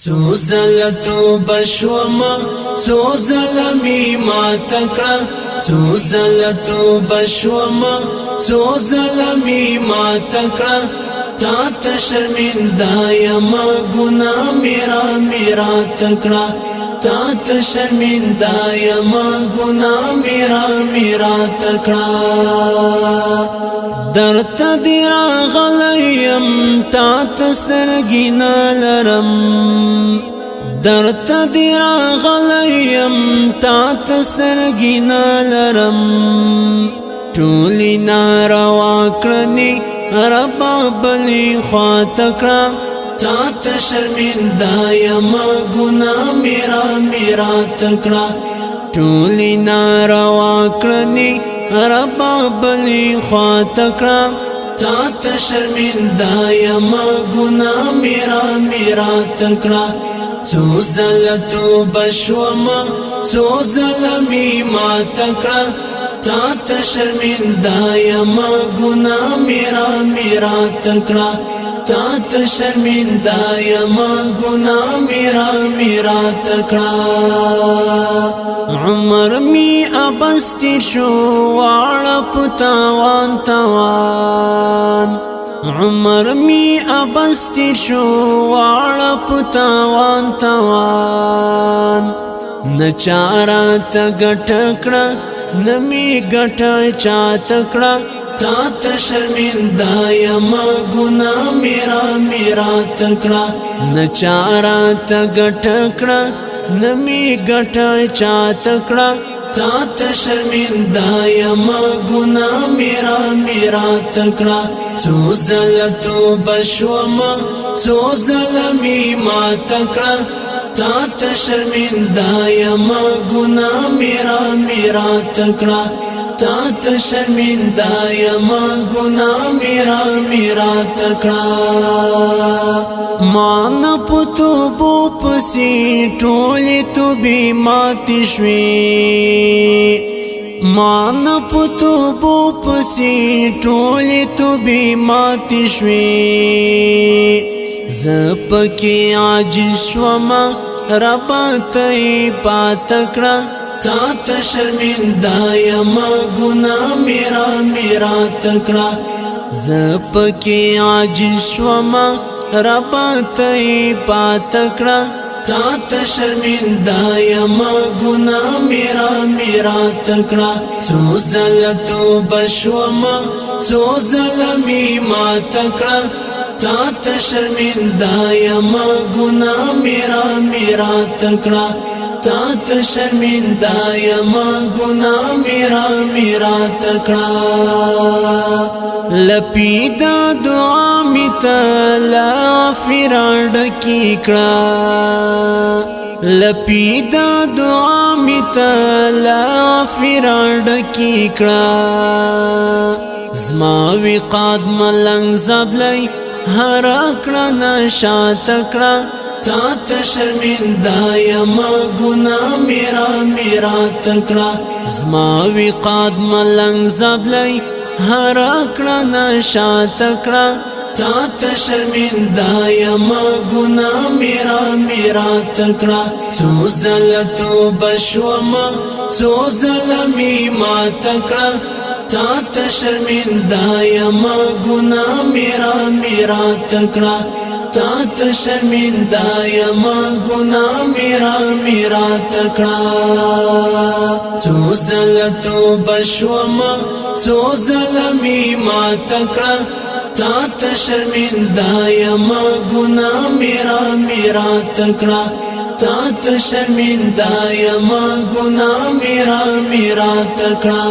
څو زلتو بشوما څو زلمی ما تکړه څو زلتو بشوما څو زلمی ما تکړه تا ته شرمنده یم ګناه میرا تکړه تا ته شرمنده یم ګناه میرا تکړه درته دی راغلیم تا ته سترګې نه لرم درته دی راغلیم تا ته سترګې نه لرم ټولې ناروا کړنې ربا بلې خواته کړه تا ته شرمنده یم ګناه میرا تکړه ټولې ناروا کړنې ربا بلې خواته کړه تا ته شرمنده یم ګناه میرا تکړه څو زلتو بشوما څو زلمی ما تکړه تا ته شرمنده یم ګناه میرا تکړه تا ته شرمنده یم ګناه میرا تکړه عمر می ابستی شو واړه پتاوان توان عمر می ابستی شو واړه پتاوان توان نچارا ته ګټکړه نمی ګټه چا تکړه تا ته شرمنده یم ګناه میرا تکړه نچارا ته ګټکړه نمی ګټه چا تکړه تا ته شرمنده یم ګناه میرا تکړه څو زلتو بشوما څو زلمی ما تکړه تا ته شرمنده یم ګناه میرا تکړه تا ته شرمنده یم ګناه میرا تکړه مان پتو بو پسی ټولې تو بی ماتی شوي مان پتو بو پسی ټولې تو بی ماتی شوي زپکی عاجز شوما ربا تی پاتکړه تا ته شرمنده یم ګناه میرا تکړه زپکی عاجز شوما ربا تی پاتکړه تا ته شرمنده یم ګناه میرا تکړه څو زلتو بشوما څو زلمی ما تکړه تا ته شرمنده یم ګناه میرا تکړه تا ته شرمنده یم ګناه میرا تکړه لپیدا دعا می تلا فراد کی کړه لپیدا دعا می تلا فراد کی کړه زما وقاد ملنګ زبلای هر کړه نشا تکړه تا ته شرمنده یم ګناه میرا تکړه زما وقاد ملنګ زبلای هر کړه نشا تکړه تا ته شرمنده یم ګناه میرا تکړه څو زلتو بشوما څو زلمی ما تکړه تا ته شرمنده یم ګناه میرا تکړه تا ته شرمنده یم ګناه میرا تکړه څو زلتو بشوما څو زلمی ما تکړه تا ته شرمنده یم ګناه میرا تکړه تا ته شرمنده یم ګناه میرا تکړه